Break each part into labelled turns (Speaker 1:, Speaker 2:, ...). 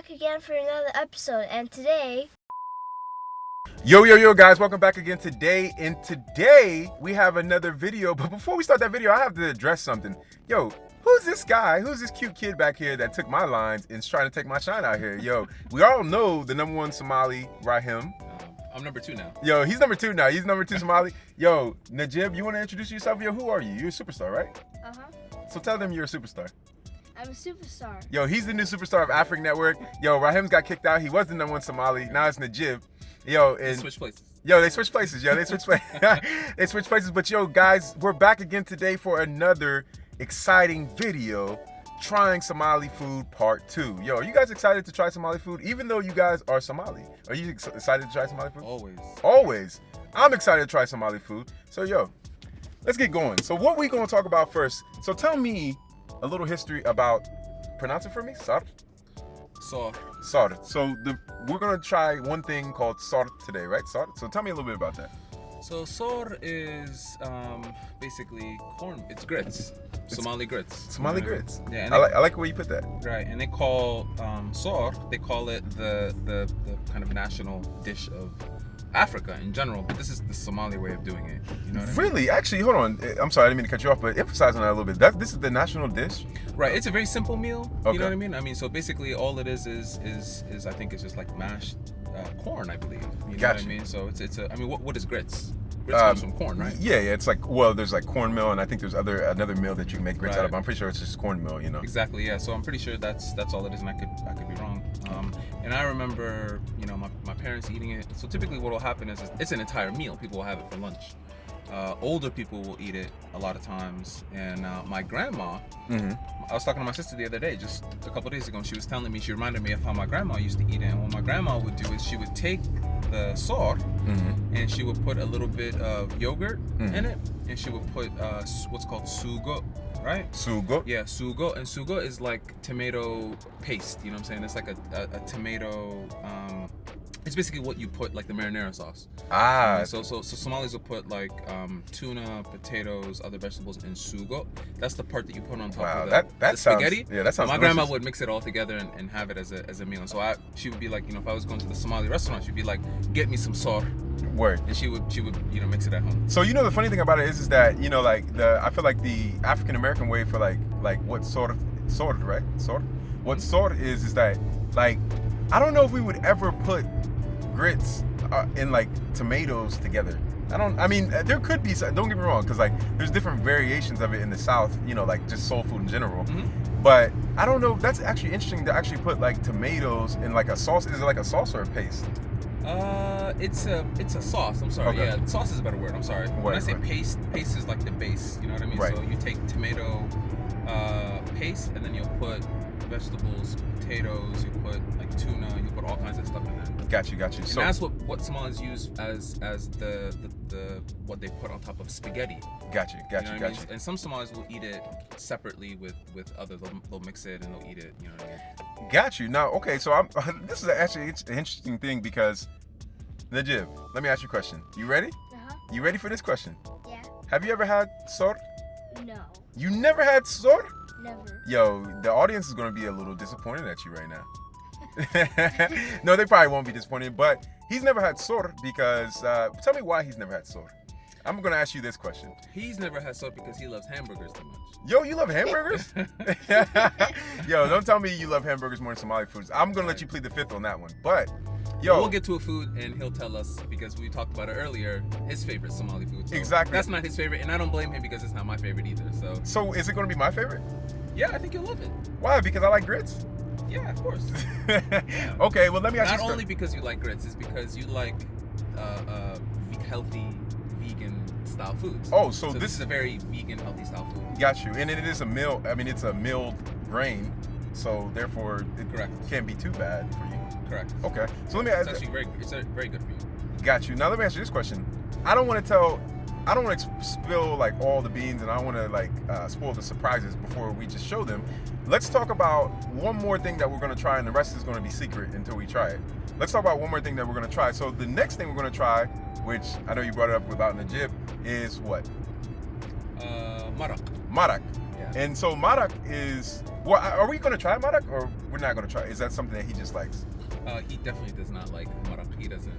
Speaker 1: back again for another episode, and today...
Speaker 2: Yo, guys, welcome back again today. And today, we have another video. But before we start that video, I have to address something. Yo, who's this guy? Who's this cute kid back here that took my lines and is trying to take my shine out here? Yo, we all know the number one Somali, Rahim.
Speaker 3: I'm number 2 now.
Speaker 2: Yo, he's number 2 now. He's number 2 Somali. Yo, Najib, you want to introduce yourself? Yo, who are you? You're a superstar, right?
Speaker 1: Uh-huh.
Speaker 2: So tell them you're a superstar.
Speaker 1: I'm a superstar.
Speaker 2: Yo, he's the new superstar of African Network. Yo, Rahim's got kicked out. He was the number one Somali. Now it's Najib. Yo, and
Speaker 3: They switch places.
Speaker 2: Yo, they switch places. They switch places. But yo, guys, we're back again today for another exciting video, trying Somali food part 2. Yo, are you guys excited to try Somali food? Even though you guys are Somali, are you excited to try Somali food? Always. I'm excited to try Somali food. So yo, let's get going. So what we gonna talk about first? So tell me a little history about. Pronounce it for me. Sar.
Speaker 3: Sar.
Speaker 2: So we're gonna try one thing called sar today, right? Sar. So tell me a little bit about that.
Speaker 3: So sar is basically corn. It's grits. Somali grits.
Speaker 2: Somali grits.
Speaker 3: Yeah. And
Speaker 2: I like the way you put that.
Speaker 3: Right, and they call sar. They call it the kind of national dish of Africa in general, but this is the Somali way of doing it. You know what I mean?
Speaker 2: Really? Actually, hold on. I'm sorry, I didn't mean to cut you off, but emphasize on that a little bit. This is the national dish?
Speaker 3: Right. It's a very simple meal.
Speaker 2: Okay.
Speaker 3: You know what I mean? I mean, so basically all it is I think it's just like mashed corn, I believe. You know what I mean? So it's I mean, what is grits? Grits comes from corn, right?
Speaker 2: Yeah. It's like, well, there's like cornmeal, and I think there's another meal that you can make grits out of. I'm pretty sure it's just cornmeal, you know?
Speaker 3: Exactly, yeah. So I'm pretty sure that's all it is, and I could be wrong. And I remember, you know, my parents eating it. So typically what will happen is it's an entire meal. People will have it for lunch. Older people will eat it a lot of times. And my grandma, I was talking to my sister the other day, just a couple days ago, and she was telling me, she reminded me of how my grandma used to eat it. And what my grandma would do is she would take the sar and she would put a little bit of yogurt in it, and she would put what's called sugo, right?
Speaker 2: Sugo?
Speaker 3: Yeah, sugo. And sugo is like tomato paste, you know what I'm saying? It's like a tomato, it's basically what you put like the marinara sauce. So Somalis will put like tuna, potatoes, other vegetables in sugo. That's the part that you put on top of the spaghetti.
Speaker 2: Yeah, that sounds
Speaker 3: My
Speaker 2: delicious.
Speaker 3: grandma would mix it all together and have it as a meal. And so she would be like, you know, if I was going to the Somali restaurant, she'd be like, get me some sar.
Speaker 2: Word.
Speaker 3: And she would you know, mix it at home.
Speaker 2: So you know the funny thing about it is that, you know, like I feel like the African American way for like what sort, right? Sort. What sort is that, like, I don't know if we would ever put grits and like tomatoes together. I mean, there could be, don't get me wrong, because like there's different variations of it in the South, you know, like just soul food in general. But I don't know, that's actually interesting to actually put like tomatoes in like a sauce. Is it like a sauce or a paste?
Speaker 3: It's a sauce. I'm sorry.
Speaker 2: Okay.
Speaker 3: Yeah, sauce is a better word. I'm sorry. When I say paste is like the base. You know what I mean?
Speaker 2: Right.
Speaker 3: So you take tomato paste, and then you'll put vegetables, potatoes. You put like tuna. You put all kinds of stuff in there.
Speaker 2: Got you.
Speaker 3: And
Speaker 2: So
Speaker 3: that's what Somalis use as the what they put on top of spaghetti.
Speaker 2: got you.
Speaker 3: You know what I mean? And some Somalis will eat it separately with others. They'll mix it and they'll eat it. You know what I mean?
Speaker 2: Got you. Now, okay, so this is actually an interesting thing because, Najib, let me ask you a question. You ready?
Speaker 1: Uh-huh.
Speaker 2: You ready for this question?
Speaker 1: Yeah.
Speaker 2: Have you ever had sor?
Speaker 1: No.
Speaker 2: You never had sor?
Speaker 1: Never.
Speaker 2: Yo, the audience is going to be a little disappointed at you right now. No, they probably won't be disappointed, but he's never had sor because, tell me why he's never had sor. I'm going to ask you this question.
Speaker 3: He's never had salt because he loves hamburgers too much.
Speaker 2: Yo, you love hamburgers? Yo, don't tell me you love hamburgers more than Somali foods. I'm going to let you plead the fifth on that one. But, yo.
Speaker 3: We'll get to a food and he'll tell us, because we talked about it earlier, his favorite Somali food. So
Speaker 2: Exactly.
Speaker 3: That's not his favorite, and I don't blame him because it's not my favorite either.
Speaker 2: So is it going to be my favorite?
Speaker 3: Yeah, I think you'll love it.
Speaker 2: Why? Because I like grits?
Speaker 3: Yeah, of course.
Speaker 2: Okay, well, let me ask you
Speaker 3: Not only because you like grits, it's because you like healthy, vegan style foods.
Speaker 2: Oh, so this
Speaker 3: is a very vegan, healthy style food.
Speaker 2: Got you. And it is a meal. I mean, it's a milled grain, so therefore it can't be too bad for you.
Speaker 3: Correct.
Speaker 2: Okay. So let me ask.
Speaker 3: It's very good for you.
Speaker 2: Got you. Now let me ask you this question. I don't want to spill like all the beans, and I don't want to like spoil the surprises before we just show them. Let's talk about one more thing that we're going to try, and the rest is going to be secret until we try it. Let's talk about one more thing that we're going to try. So the next thing we're going to try, which I know you brought it up about Najib, is what?
Speaker 3: Marak.
Speaker 2: Marak.
Speaker 3: Yeah.
Speaker 2: And so marak is Well, are we gonna try marak or we're not gonna try? Is that something that he just likes?
Speaker 3: He definitely does not like marak. He doesn't.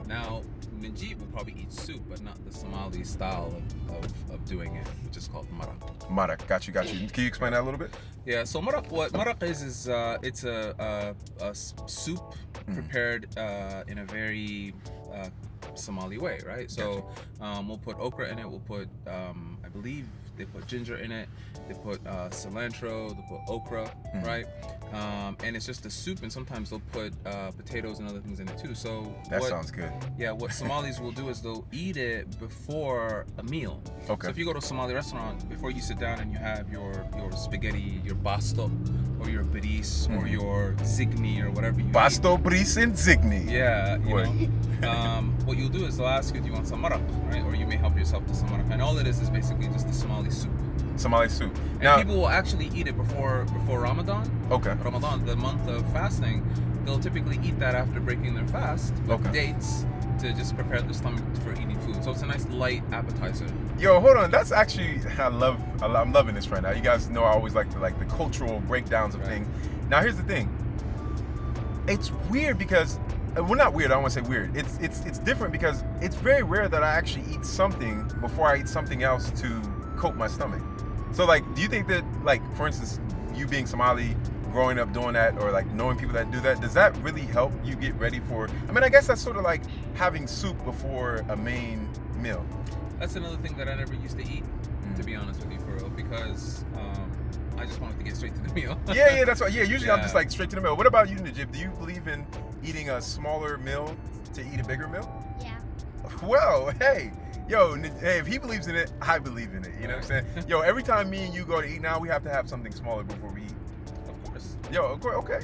Speaker 3: Now, Najib will probably eat soup, but not the Somali style of doing it, which is called marak.
Speaker 2: Marak, got you. Can you explain that a little bit?
Speaker 3: Yeah, so what marak is it's a soup prepared in a very Somali way, right? So we'll put okra in it. We'll put I believe they put ginger in it. They put cilantro. They put okra, right? And it's just a soup, and sometimes they'll put potatoes and other things in it too. So
Speaker 2: that sounds good.
Speaker 3: Yeah, what Somalis will do is they'll eat it before a meal.
Speaker 2: Okay.
Speaker 3: So if you go to a Somali restaurant, before you sit down and you have your spaghetti, your basto, or your bris, or your zigni, or whatever you
Speaker 2: Basto, bris, and zigni.
Speaker 3: Yeah, you know. What you'll do is they'll ask you, do you want some marak, right? Or you may help yourself to some marak. And all it is basically just the Somali soup.
Speaker 2: Somali soup.
Speaker 3: And
Speaker 2: Now,
Speaker 3: people will actually eat it before Ramadan.
Speaker 2: Okay.
Speaker 3: Ramadan, the month of fasting, they'll typically eat that after breaking their fast with dates to just prepare their stomach for eating food. So it's a nice light appetizer.
Speaker 2: Yo, hold on. That's actually I'm loving this right now. You guys know I always like the cultural breakdowns of things. Now here's the thing. It's weird because well, not weird. I don't want to say weird. It's different because it's very rare that I actually eat something before I eat something else to coat my stomach. So like, do you think that, like, for instance, you being Somali, growing up doing that, or like knowing people that do that, does that really help you get ready for? I mean, I guess that's sort of like having soup before a main meal.
Speaker 3: That's another thing that I never used to eat, to be honest with you, for real, because I just wanted to get straight to the meal.
Speaker 2: Yeah, that's right. Yeah, usually I'm just like straight to the meal. What about you, Najib? Do you believe in eating a smaller meal to eat a bigger meal?
Speaker 1: Yeah.
Speaker 2: Well, hey, if he believes in it, I believe in it. You know what I'm saying? Yo, every time me and you go to eat now, we have to have something smaller before we eat.
Speaker 3: Of course.
Speaker 2: Yo, okay.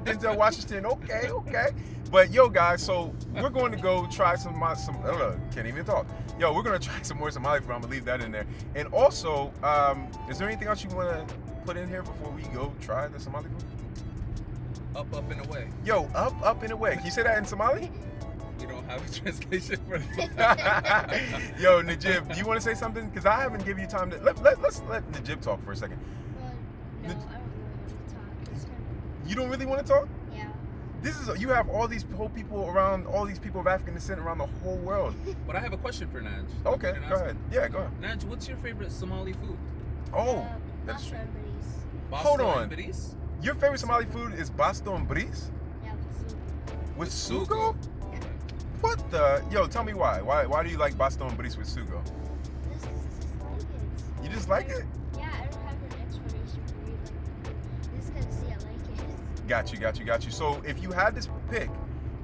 Speaker 2: Denzel Washington, okay. But yo, guys, so we're going to go try can't even talk. Yo, we're going to try some more Somali food. I'm going to leave that in there. And also, is there anything else you want to put in here before we go try the Somali food?
Speaker 3: Up and away.
Speaker 2: Yo, up and away. Can you say that in Somali?
Speaker 3: You don't have a translation for that.
Speaker 2: Yo, Najib, do you want to say something? Because I haven't given you time to. Let's let Najib talk for a second.
Speaker 1: Well, no, I don't really want to talk this time.
Speaker 2: You don't really want to talk?
Speaker 1: Yeah.
Speaker 2: You have all these whole people around, all these people of African descent around the whole world.
Speaker 3: But I have a question for Naj.
Speaker 2: Okay, go ahead. Yeah, go ahead.
Speaker 3: Naj, what's your favorite Somali food?
Speaker 2: Oh, that's true.
Speaker 1: Basta
Speaker 2: Hold
Speaker 3: Basto
Speaker 2: on.
Speaker 3: and bris?
Speaker 2: Your favorite Somali food is basto and bris?
Speaker 1: Yeah,
Speaker 2: With sugo? What the? Yo, tell me why. Why do you like basto and bris with sugo?
Speaker 1: This is like it.
Speaker 2: You just like it?
Speaker 1: Yeah, I don't have an explanation for you. Like, this kind of see, I like it.
Speaker 2: Got you. So if you had this pick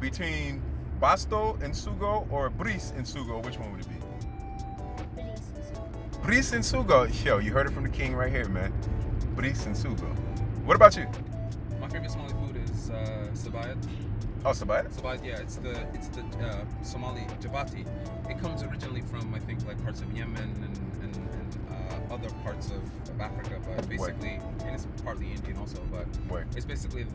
Speaker 2: between basto and sugo or bris and sugo, which one would it be? Bris and sugo. Yo, you heard it from the king right here, man. Bris and sugo. What about you?
Speaker 3: My favorite Somali food is sabayat.
Speaker 2: Oh, sabayat?
Speaker 3: Sabayat, yeah, it's the Somali jabati. It comes originally from, I think, like parts of Yemen and other parts of Africa, but basically, and it's partly Indian also, but it's basically it's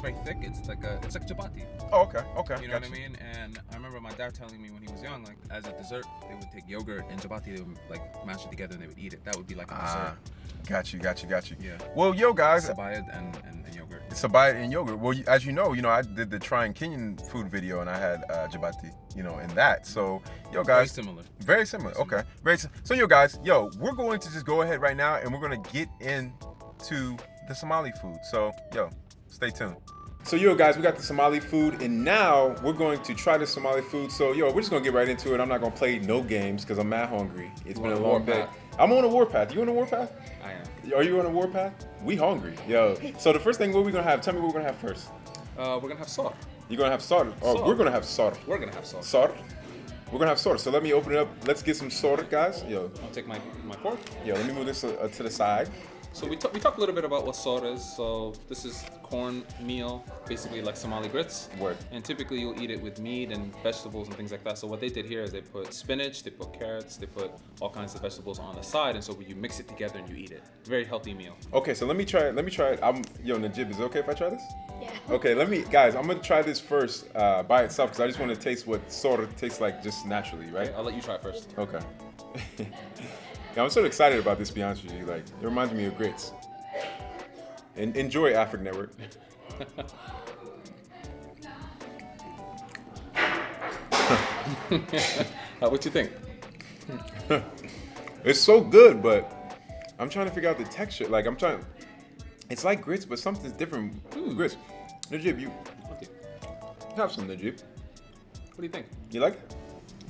Speaker 3: very thick. It's like jabati.
Speaker 2: Oh, okay.
Speaker 3: You know what I mean? And I remember my dad telling me when he was young, like as a dessert, they would take yogurt and jabati, they would like mash it together and they would eat it. That would be like a dessert.
Speaker 2: Got you.
Speaker 3: Yeah.
Speaker 2: Well, yo, guys.
Speaker 3: Sabayat and yogurt.
Speaker 2: Sabayat and yogurt. Well, as you know, I did the trying Kenyan food video and I had jabati, in that. So, yo, guys. Very similar. Okay. So, yo, guys, we're going to just go ahead right now and we're going to get into the Somali food. So, yo, stay tuned. So, yo, guys, we got the Somali food and now we're going to try the Somali food. So, yo, we're just going to get right into it. I'm not going to play no games because I'm mad hungry. It's been a long day. I'm on a warpath. You on a warpath?
Speaker 3: I am.
Speaker 2: Are you on a warpath? We hungry, yo. So the first thing, what we gonna have? Tell me what we're gonna have first.
Speaker 3: We're gonna have sor.
Speaker 2: You're gonna have sor. Oh, we're gonna have sor.
Speaker 3: We're gonna have sor.
Speaker 2: Sor. We're gonna have sor. So let me open it up. Let's get some sor, guys. Yo.
Speaker 3: I'll take my fork.
Speaker 2: Yo, let me move this to the side.
Speaker 3: So we talk a little bit about what sor is. So this is corn meal, basically like Somali grits.
Speaker 2: Word.
Speaker 3: And typically you'll eat it with meat and vegetables and things like that. So what they did here is they put spinach, they put carrots, they put all kinds of vegetables on the side, and so you mix it together and you eat it. Very healthy meal.
Speaker 2: Okay, so let me try it. Najib, is it okay if I try this?
Speaker 1: Yeah.
Speaker 2: Okay, guys, I'm gonna try this first by itself because I just want to taste what sor tastes like just naturally, right?
Speaker 3: Okay, I'll let you try it first.
Speaker 2: Okay. Yeah, I'm so excited about this, to be honest with you. Like, it reminds me of grits. And enjoy African Network.
Speaker 3: What you think?
Speaker 2: It's so good, but I'm trying to figure out the texture. Like, it's like grits, but something's different with grits. Najib, you have some, Najib.
Speaker 3: What do you think?
Speaker 2: You like it?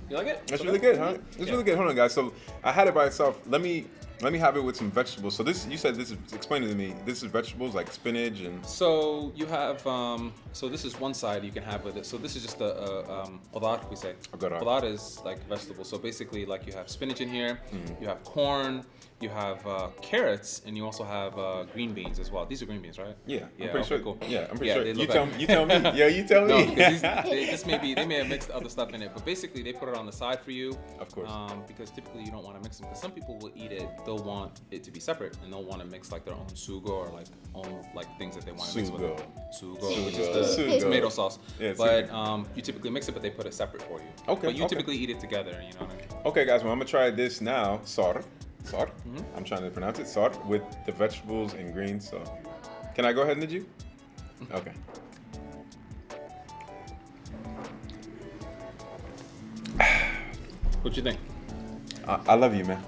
Speaker 3: You like it?
Speaker 2: It's really good, huh? It's really good. Hold on, guys. So I had it by itself. Let me have it with some vegetables. So this, you said this is, explain it to me. This is vegetables like spinach and.
Speaker 3: So you have, so this is one side you can have with it. So this is just khudar, we say. Khudar is like vegetables. So basically, like you have spinach in here, you have corn, you have carrots, and you also have green beans as well. These are green beans, right?
Speaker 2: Yeah,
Speaker 3: Yeah,
Speaker 2: I'm pretty
Speaker 3: okay,
Speaker 2: sure.
Speaker 3: cool.
Speaker 2: Yeah, I'm pretty
Speaker 3: Yeah,
Speaker 2: sure.
Speaker 3: they
Speaker 2: You
Speaker 3: look
Speaker 2: tell
Speaker 3: like-
Speaker 2: me. You tell me. Yeah, you tell me.
Speaker 3: No, because they may have mixed other stuff in it, but basically they put it on the side for you.
Speaker 2: Of course.
Speaker 3: Because typically you don't want to mix them. Because some people will eat it, they'll want it to be separate, and they'll want to mix like their own sugo or like own like things that they want to mix with it. Sugo, which is the
Speaker 2: Sugo.
Speaker 3: tomato sauce.
Speaker 2: Yeah,
Speaker 3: but
Speaker 2: sugo.
Speaker 3: you typically mix it, but they put it separate for you.
Speaker 2: Okay,
Speaker 3: But you
Speaker 2: okay.
Speaker 3: typically eat it together. You know what I mean?
Speaker 2: Okay, guys. Well, I'm gonna try this now. Sar. I'm trying to pronounce it. Sar with the vegetables and greens. So, can I go ahead, Najib? Okay.
Speaker 3: What you think?
Speaker 2: I love you, man.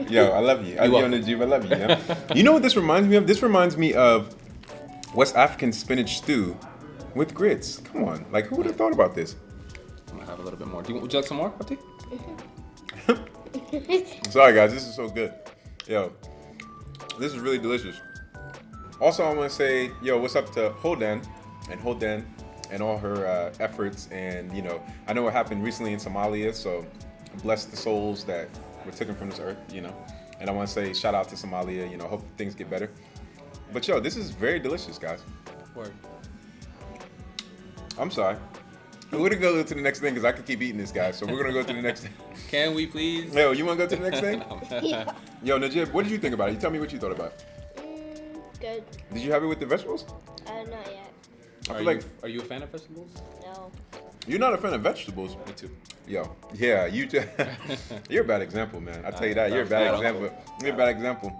Speaker 2: Yo, I love you. Yo,
Speaker 3: welcome.
Speaker 2: Najib, I love you. Yeah? You know what this reminds me of? This reminds me of West African spinach stew with grits. Come on, like who would have thought about this?
Speaker 3: I'm gonna have a little bit more. Would you like some more, Abdi?
Speaker 2: Sorry, guys, this is so good. Yo, this is really delicious. Also, I want to say, yo, what's up to Holden and all her efforts. And, you know, I know what happened recently in Somalia, so bless the souls that were taken from this earth, you know. And I want to say shout out to Somalia, you know, hope things get better. But, yo, this is very delicious, guys.
Speaker 3: Word.
Speaker 2: I'm sorry. We're going to go to the next thing because I could keep eating this, guys. So we're going to go to the next thing.
Speaker 3: Can we please?
Speaker 2: Yo, you want to go to the next thing?
Speaker 1: Yeah.
Speaker 2: Yo, Najib, what did you think about it? You tell me what you thought about it.
Speaker 1: Good.
Speaker 2: Did you have it with the vegetables?
Speaker 1: Not yet.
Speaker 2: I feel like
Speaker 3: Are you a fan of vegetables?
Speaker 1: No.
Speaker 2: you're not a fan of vegetables.
Speaker 3: Me too.
Speaker 2: Yo, yeah, you're a bad example, man. I tell you that, you're a bad example. You're a bad example.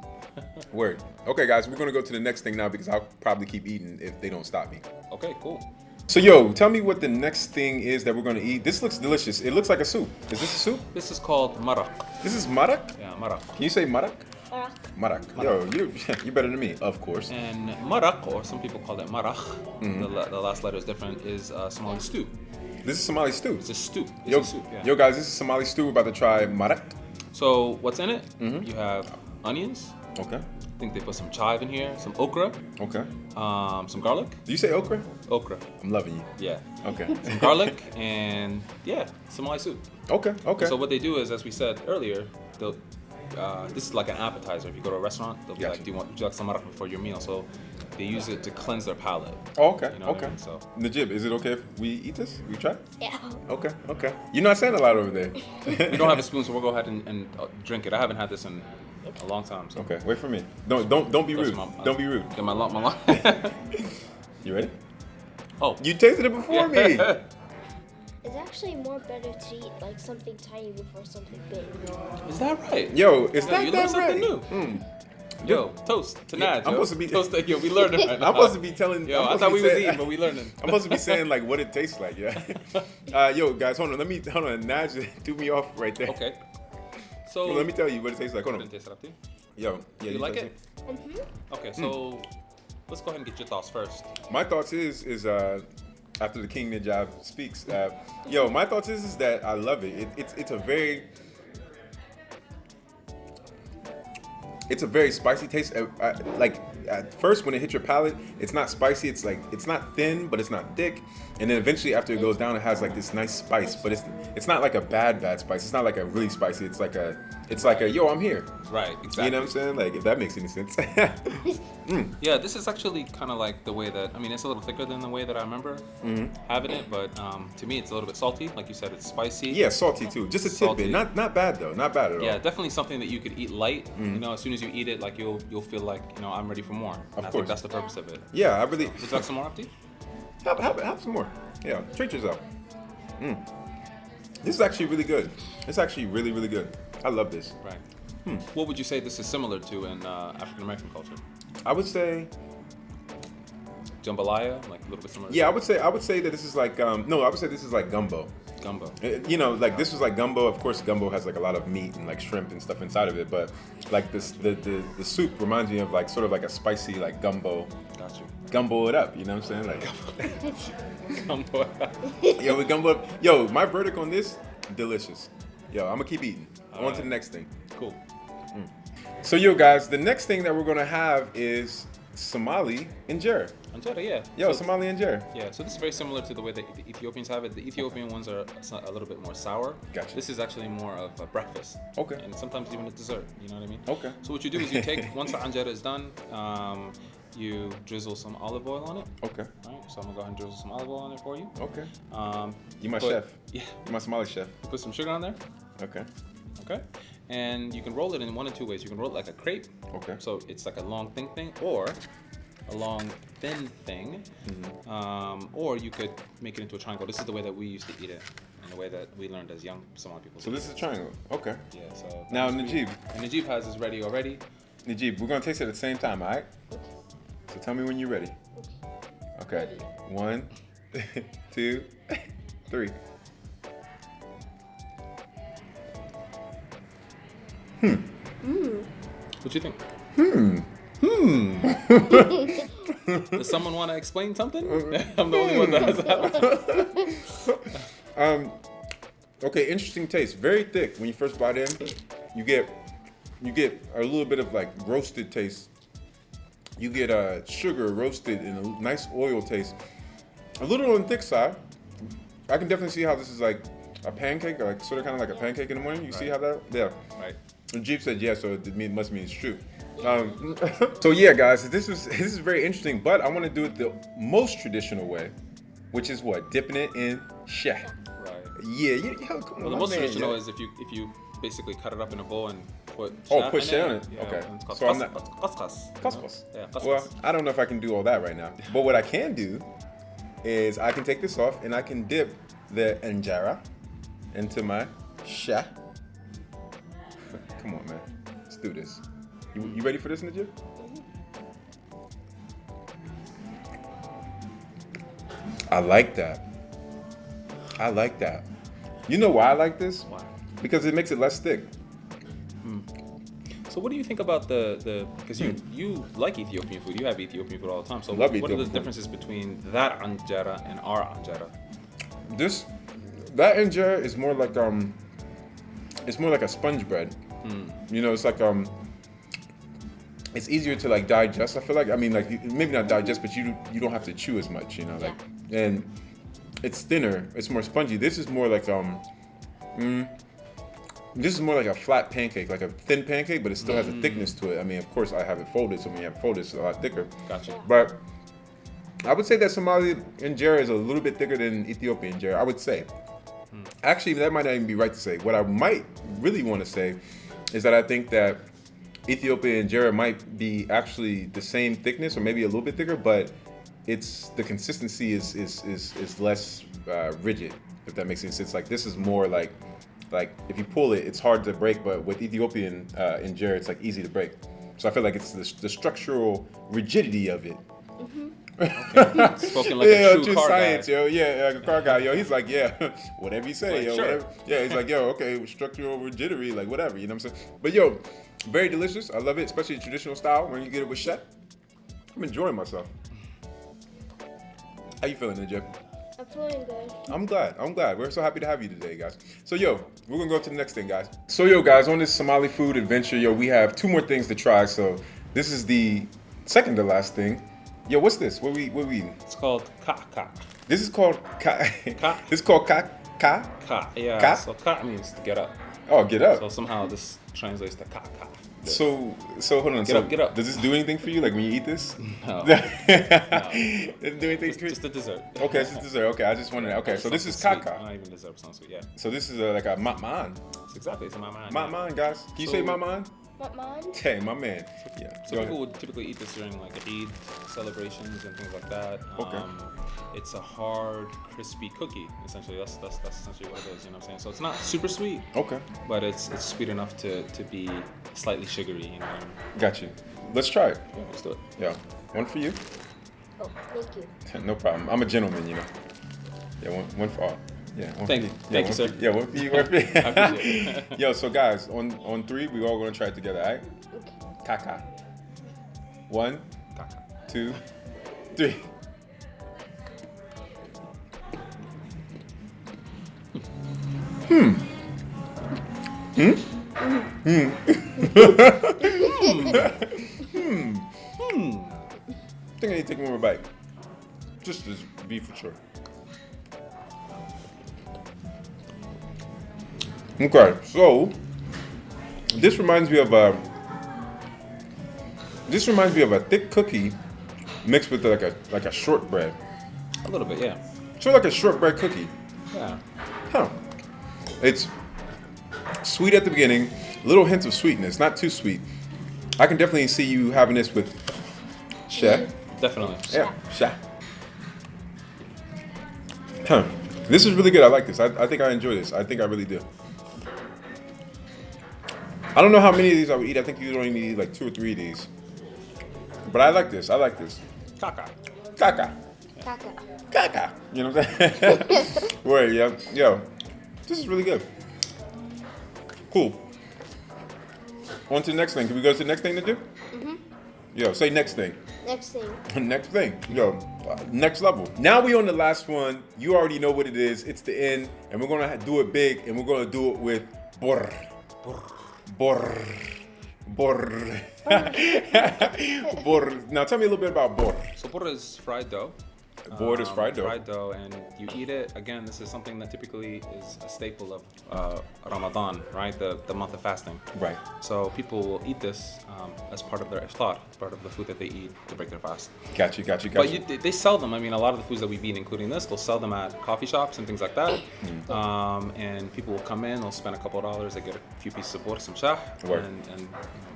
Speaker 2: Word. Okay, guys, we're gonna go to the next thing now because I'll probably keep eating if they don't stop me.
Speaker 3: Okay, cool.
Speaker 2: So, yo, tell me what the next thing is that we're gonna eat. This looks delicious. It looks like a soup. Is this a soup?
Speaker 3: This is called marak.
Speaker 2: This is marak?
Speaker 3: Yeah, marak.
Speaker 2: Can you say marak?
Speaker 1: Barak.
Speaker 2: Marak. Yo, you're better than me, of course.
Speaker 3: And marak, or some people call it marach, the last letter is different, is Somali stew.
Speaker 2: This is Somali stew.
Speaker 3: It's a stew. It's
Speaker 2: Yo,
Speaker 3: a soup, yeah.
Speaker 2: yo, guys, this is Somali stew. We're about to try marak.
Speaker 3: So what's in it? You have onions.
Speaker 2: Okay.
Speaker 3: I think they put some chive in here, some okra,
Speaker 2: Okay.
Speaker 3: some garlic.
Speaker 2: Do you say okra?
Speaker 3: Okra,
Speaker 2: I'm loving you.
Speaker 3: yeah.
Speaker 2: Okay.
Speaker 3: Some garlic and yeah, Somali soup.
Speaker 2: Okay. Okay.
Speaker 3: So what they do is, as we said earlier, they'll this is like an appetizer. If you go to a restaurant, they'll be
Speaker 2: Gotcha.
Speaker 3: like, would you like some marak before your meal? So they use it to cleanse their palate.
Speaker 2: Oh, okay.
Speaker 3: You know what I
Speaker 2: Okay.
Speaker 3: mean? So
Speaker 2: Najib, is it okay if we eat this? We try?
Speaker 1: Yeah.
Speaker 2: Okay. Okay. You're not saying a lot over there.
Speaker 3: we don't have a spoon, so we'll go ahead and drink it. I haven't had this in a long time. So.
Speaker 2: Okay. Wait for me. Don't be
Speaker 3: That's
Speaker 2: rude.
Speaker 3: my-
Speaker 2: Don't be rude.
Speaker 3: Get my lump, my lump.
Speaker 2: You ready?
Speaker 3: Oh,
Speaker 2: You tasted it before me.
Speaker 1: It's actually more better to eat like something tiny before something big.
Speaker 3: is that right?
Speaker 2: Yo, is
Speaker 3: Yo,
Speaker 2: that
Speaker 3: you
Speaker 2: that
Speaker 3: learned
Speaker 2: right?
Speaker 3: something new. Yo, toast to
Speaker 2: Yeah,
Speaker 3: Nad.
Speaker 2: I'm
Speaker 3: yo.
Speaker 2: supposed to be-
Speaker 3: toast. Yo, we learning right now.
Speaker 2: I'm supposed to be telling.
Speaker 3: Yo,
Speaker 2: I'm
Speaker 3: I
Speaker 2: supposed
Speaker 3: thought
Speaker 2: to
Speaker 3: we
Speaker 2: be
Speaker 3: was
Speaker 2: saying-
Speaker 3: eating, but we learning.
Speaker 2: I'm supposed to be saying like what it tastes like. Yeah. Yo, guys, hold on. Hold on. Naj threw me off right there.
Speaker 3: Okay. So
Speaker 2: Well, let me tell you what it tastes like. Hold
Speaker 3: Didn't
Speaker 2: on.
Speaker 3: taste it up to you?
Speaker 2: Yo. Yeah.
Speaker 3: You like
Speaker 2: taste
Speaker 3: it? Okay, so let's go ahead and get your thoughts first.
Speaker 2: My thoughts is after the King Najab speaks, yo, my thoughts is that I love it. It's a very spicy taste. Like at first when it hits your palate, it's not spicy. It's like it's not thin, but it's not thick. And then eventually after it goes down, it has like this nice spice. But it's not like a bad spice. It's not like a really spicy. It's like a yo, I'm here.
Speaker 3: Right, exactly.
Speaker 2: You know what I'm saying? Like if that makes any sense.
Speaker 3: Yeah, this is actually kind of like the way that, I mean, it's a little thicker than the way that I remember having it, but to me, it's a little bit salty. Like you said, it's spicy.
Speaker 2: Yeah, salty too. Just a
Speaker 3: Salty.
Speaker 2: tidbit. Not bad though. Not bad at all.
Speaker 3: Yeah, definitely something that you could eat light. You know, as soon as you eat it, like you'll feel like, you know, I'm ready for more. And I
Speaker 2: course.
Speaker 3: think that's the purpose of it.
Speaker 2: Yeah, I really.
Speaker 3: Would you like some more, Abdi?
Speaker 2: Have some more. Yeah, treat yourself. This is actually really good. It's actually really, really good. I love this.
Speaker 3: Right. What would you say this is similar to in African American culture?
Speaker 2: I would say,
Speaker 3: Jambalaya, like a little bit similar.
Speaker 2: yeah, I would say that this is like no, I would say this is like gumbo.
Speaker 3: Gumbo.
Speaker 2: You know, like this was like gumbo. Of course, gumbo has like a lot of meat and like shrimp and stuff inside of it, but like this, the soup reminds me of like sort of like a spicy like gumbo.
Speaker 3: Got you.
Speaker 2: Gumbo it up, you know what I'm saying? Like
Speaker 3: Gumbo.
Speaker 2: yo, we gumbo up. Yo, my verdict on this, delicious. Yo, I'm gonna keep eating. On to the next thing.
Speaker 3: Cool.
Speaker 2: So yo guys, the next thing that we're gonna have is Somali injera.
Speaker 3: Injera, yeah.
Speaker 2: Yo,
Speaker 3: So-
Speaker 2: Somali injera.
Speaker 3: Yeah, so this is very similar to the way that the Ethiopians have it. The Ethiopian ones are a little bit more sour.
Speaker 2: Gotcha.
Speaker 3: This is actually more of a breakfast.
Speaker 2: Okay.
Speaker 3: And sometimes even a dessert. You know what I mean?
Speaker 2: Okay.
Speaker 3: So what you do is you take, once the injera is done, you drizzle some olive oil on it.
Speaker 2: Okay.
Speaker 3: Right. So I'm gonna go ahead and drizzle some olive oil on it for you.
Speaker 2: Okay.
Speaker 3: Um,
Speaker 2: You my
Speaker 3: put-
Speaker 2: chef.
Speaker 3: Yeah.
Speaker 2: You my Somali chef.
Speaker 3: You put some sugar on there.
Speaker 2: Okay.
Speaker 3: Okay. And you can roll it in one of two ways. You can roll it like a crepe.
Speaker 2: Okay.
Speaker 3: So it's like a long thin thing, or a long thin thing, or you could make it into a triangle. This is the way that we used to eat it, and the way that we learned as young Somali people.
Speaker 2: So this is a triangle. Okay.
Speaker 3: Yeah. So
Speaker 2: Now Najib.
Speaker 3: and Najib has his ready already.
Speaker 2: Najib, we're gonna taste it at the same time, alright? So tell me when you're ready. Okay. 1, 2, 3.
Speaker 3: What you think? Does someone want to explain something? I'm the only one that has that.
Speaker 2: Okay, interesting taste. Very thick. When you first bite in, you get a little bit of like roasted taste. You get sugar roasted and a nice oil taste. A little on the thick side. I can definitely see how this is like a pancake, like sort of kind of like a pancake in the morning. You see how that? Yeah.
Speaker 3: Right.
Speaker 2: And Jeep said yes, so it must mean it's true. So yeah, guys, this is very interesting, but I want to do it the most traditional way, which is what, dipping it in sheh.
Speaker 3: Right.
Speaker 2: Yeah, come on.
Speaker 3: Well, the
Speaker 2: my
Speaker 3: most
Speaker 2: man,
Speaker 3: traditional
Speaker 2: yeah.
Speaker 3: is if you basically cut it up in a bowl and put
Speaker 2: Put sheh on it.
Speaker 3: Yeah,
Speaker 2: Okay.
Speaker 3: and it's called
Speaker 2: So I'm not-
Speaker 3: couscous.
Speaker 2: Couscous.
Speaker 3: Yeah, couscous.
Speaker 2: Well, I don't know if I can do all that right now, but what I can do is I can take this off and I can dip the injera into my sheh. Come on, man. Let's do this. You ready for this, Najib? I like that. I like that. You know why I like this?
Speaker 3: Why?
Speaker 2: Because it makes it less thick.
Speaker 3: So what do you think about the because you like Ethiopian food, you have Ethiopian food all the time. So
Speaker 2: Love
Speaker 3: what are
Speaker 2: Ethiopian
Speaker 3: the
Speaker 2: food.
Speaker 3: differences between that injera and our injera?
Speaker 2: That injera is more like it's more like a sponge bread. You know, it's like it's easier to like digest. I feel like, I mean, like maybe not digest, but you don't have to chew as much. You know, like, and it's thinner. It's more spongy. This is more like this is more like a flat pancake, like a thin pancake, but it still has a thickness to it. I mean, of course, I have it folded, so when you have it folded, it's a lot thicker.
Speaker 3: Gotcha.
Speaker 2: But I would say that Somali injera is a little bit thicker than Ethiopian injera. I would say. Actually, that might not even be right to say. What I might really want to say is that I think that Ethiopian injera might be actually the same thickness or maybe a little bit thicker, but the consistency is less rigid, if that makes any sense. Like this is more like if you pull it, it's hard to break, but with Ethiopian injera, it's like easy to break. So I feel like it's the structural rigidity of it.
Speaker 3: Spoken like a true car
Speaker 2: science,
Speaker 3: guy.
Speaker 2: yo. Yeah, a car guy, yo. He's like, yeah, whatever you say,
Speaker 3: Like,
Speaker 2: yo.
Speaker 3: sure.
Speaker 2: Whatever. Yeah, he's like, yo, okay, structural rigidity, like whatever, you know what I'm saying? But yo, very delicious. I love it, especially the traditional style when you get it with chef. I'm enjoying myself. How you feeling, Najib?
Speaker 1: I'm feeling good.
Speaker 2: I'm glad. We're so happy to have you today, guys. So, yo, we're gonna go to the next thing, guys. So, yo, guys, on this Somali food adventure, yo, we have 2 more things to try. So, this is the second to last thing. Yo, what's this? What we eating?
Speaker 3: It's called ka.
Speaker 2: This is called ka.
Speaker 3: Ka.
Speaker 2: This is called ka.
Speaker 3: Ka. Yeah.
Speaker 2: Ka?
Speaker 3: So ka means to get up.
Speaker 2: Oh, get up.
Speaker 3: So somehow this translates to ka.
Speaker 2: So hold on.
Speaker 3: Get up.
Speaker 2: Does this do anything for you? Like when you eat this?
Speaker 3: No.
Speaker 2: Doesn't do anything for you?
Speaker 3: Just a dessert.
Speaker 2: Okay, it's a dessert. Okay, I just wanted. Okay, so this is
Speaker 3: Something sweet.
Speaker 2: kaka.
Speaker 3: Not even dessert, sounds sweet. Yeah.
Speaker 2: So this is like a ma'man.
Speaker 3: It's exactly. It's a ma'man.
Speaker 2: Ma'man, guys. Can you say
Speaker 3: So-
Speaker 2: ma'man?
Speaker 1: Mine?
Speaker 2: Hey, my man. Yeah.
Speaker 3: So people would typically eat this during like Eid celebrations and things like that.
Speaker 2: Okay.
Speaker 3: It's a hard, crispy cookie. Essentially, that's essentially what it is. You know what I'm saying? So it's not super sweet.
Speaker 2: Okay.
Speaker 3: But it's sweet enough to be slightly sugary. You know.
Speaker 2: Got you. Let's try it.
Speaker 3: Yeah, let's do it.
Speaker 2: Yeah. One for you.
Speaker 1: Oh, thank you.
Speaker 2: No problem. I'm a gentleman, you know. Yeah, one for all. Yeah. One
Speaker 3: Thank
Speaker 2: for
Speaker 3: you.
Speaker 2: Yeah,
Speaker 3: Thank you,
Speaker 2: one
Speaker 3: sir.
Speaker 2: For, yeah, one for you. One for you.
Speaker 3: I appreciate it.
Speaker 2: Yo, so guys, on 3, we all gonna try it together, all right?
Speaker 1: Okay.
Speaker 2: Kaka. 1,
Speaker 3: Caka.
Speaker 2: 2, 3. I think I need to take one more bite. Just to be for sure. Okay, so this reminds me of a thick cookie mixed with like a shortbread.
Speaker 3: A little bit, yeah.
Speaker 2: Sort of like a shortbread cookie.
Speaker 3: Yeah.
Speaker 2: Huh. It's sweet at the beginning, little hints of sweetness, not too sweet. I can definitely see you having this with chef.
Speaker 3: Definitely.
Speaker 2: Yeah, chef. Huh. This is really good. I like this. I think I enjoy this. I think I really do. I don't know how many of these I would eat. I think you only need like 2 or 3 of these. But I like this. I like this.
Speaker 3: Caka.
Speaker 2: Kaka.
Speaker 1: Kaka.
Speaker 2: Kaka. You know what I'm saying? Wait, yeah. Yo, this is really good. Cool. On to the next thing. Can we go to the next thing to do?
Speaker 1: Mm-hmm.
Speaker 2: Yo, say next thing.
Speaker 1: Next thing.
Speaker 2: Next thing. Yo, next level. Now we on the last one. You already know what it is. It's the end. And we're going to do it big. And we're going to do it with bor. Bor. Bor. Bor. Now tell me a little bit about bor.
Speaker 3: So bor is fried dough.
Speaker 2: Bor is fried dough.
Speaker 3: Fried dough, and you eat it. Again, this is something that typically is a staple of Ramadan, right? The month of fasting.
Speaker 2: Right.
Speaker 3: So people will eat this as part of their iftar, part of the food that they eat to break their fast.
Speaker 2: Got you.
Speaker 3: But they sell them. I mean, a lot of the foods that we've eaten, including this, they'll sell them at coffee shops and things like that. And people will come in, they'll spend a couple of dollars, they get a few pieces of bor, some shah,
Speaker 2: Word.
Speaker 3: and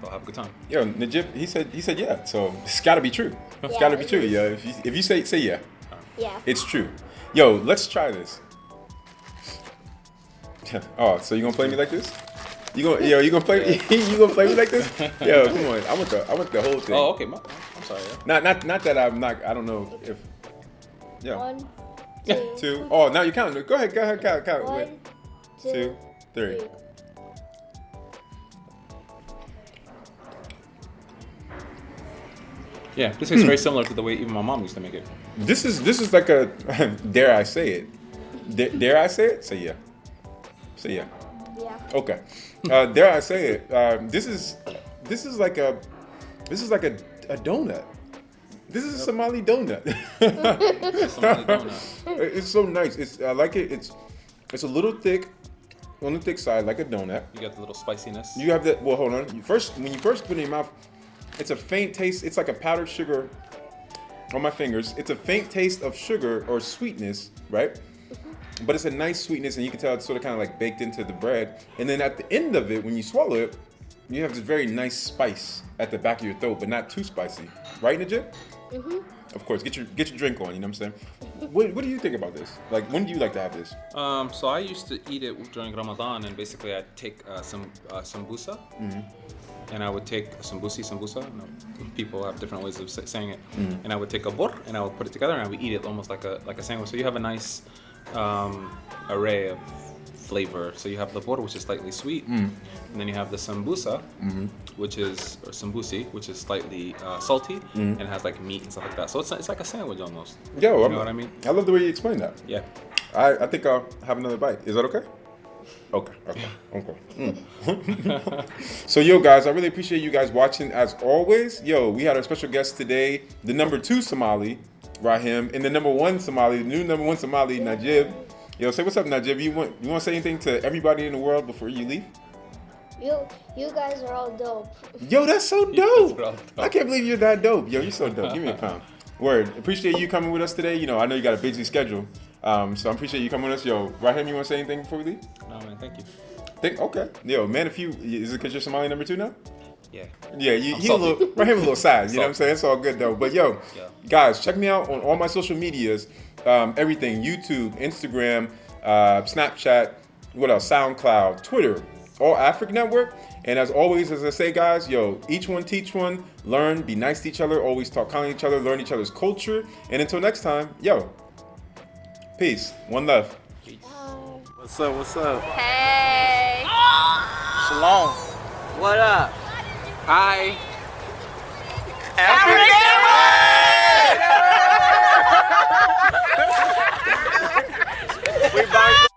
Speaker 3: they'll have a good time.
Speaker 2: Yo, Najib, he said yeah. So it's got to be true. It's
Speaker 1: Yeah,
Speaker 2: got to be
Speaker 1: it
Speaker 2: true.
Speaker 1: is.
Speaker 2: Yeah. If you say yeah,
Speaker 1: Yeah.
Speaker 2: it's true. Yo, let's try this. Oh, so you gonna play me like this? You gonna play you gonna play me like this? Yo, come on. I want the whole thing.
Speaker 3: Oh, okay. I'm sorry. Yeah.
Speaker 2: Not that I'm not. I don't know if. Yeah.
Speaker 1: 1, 2,
Speaker 2: 2. Oh, now you count. Go ahead. Count.
Speaker 1: 1,
Speaker 2: Wait. 2, 3.
Speaker 3: Yeah, this tastes very similar to the way even my mom used to make it.
Speaker 2: This is like a dare I say it? Dare I say it? Say yeah. Say yeah.
Speaker 1: Yeah.
Speaker 2: Okay. Dare I say it? This is like a donut. This is a Somali donut.
Speaker 3: Somali donut.
Speaker 2: It's so nice. I like it. It's a little thick, on the thick side, like a donut.
Speaker 3: You got the little spiciness.
Speaker 2: You have that. Well, hold on. When you first put it in your mouth, it's a faint taste. It's like a powdered sugar on my fingers. It's a faint taste of sugar or sweetness, right? But it's a nice sweetness, and you can tell it's sort of kind of like baked into the bread. And then at the end of it, when you swallow it, you have this very nice spice at the back of your throat, but not too spicy, right, Najib? Of course, get your drink on. You know what I'm saying? What do you think about this? Like, when do you like to have this?
Speaker 3: So I used to eat it during Ramadan, and basically I'd take some sambusa, and I would take sambusa. No, people have different ways of saying it. And I would take a bor, and I would put it together, and I would eat it almost like a sandwich. So you have a nice array of flavor. So you have the bor, which is slightly sweet, and then you have the sambusa, which is sambusi, which is slightly salty, and has like meat and stuff like that. So it's like a sandwich almost.
Speaker 2: Yo,
Speaker 3: You know what I mean?
Speaker 2: I love the way you explain that.
Speaker 3: Yeah.
Speaker 2: I think I'll have another bite. Is that okay? Okay. So, yo, guys, I really appreciate you guys watching as always. Yo, we had our special guest today, the number 2 Somali, Rahim, and the number 1 Somali, the new number 1 Somali, Najib. Yo, say what's up, Najib. You want to say anything to everybody in the world before you leave?
Speaker 1: You guys are all dope.
Speaker 2: Yo, that's so
Speaker 3: guys are all
Speaker 2: dope.
Speaker 3: dope.
Speaker 2: I can't believe you're that dope. Yo, you're so dope. Give me a pound. Word. Appreciate you coming with us today. You know, I know you got a busy schedule. So I appreciate you coming with us. Yo, Rahim, you want to say anything before we leave?
Speaker 3: No, man, thank you.
Speaker 2: Okay. Yo, man, is it because you're Somali number 2 now?
Speaker 4: Yeah.
Speaker 2: Yeah,
Speaker 3: I'm
Speaker 2: he a
Speaker 3: salty.
Speaker 2: little, Raheem a little sad. You know what I'm
Speaker 3: Salty.
Speaker 2: saying? It's all good though. But yo,
Speaker 4: Yeah.
Speaker 2: guys, check me out on all my social medias. Everything: YouTube, Instagram, Snapchat. What else? SoundCloud, Twitter, all African Network. And as always, as I say, guys, yo, each one teach one. Learn, be nice to each other. Always talk kindly to each other. Learn each other's culture. And until next time, yo, peace. One love.
Speaker 5: What's up? What's up?
Speaker 1: Hey.
Speaker 5: Shalom.
Speaker 4: What up?
Speaker 5: Hi.
Speaker 4: We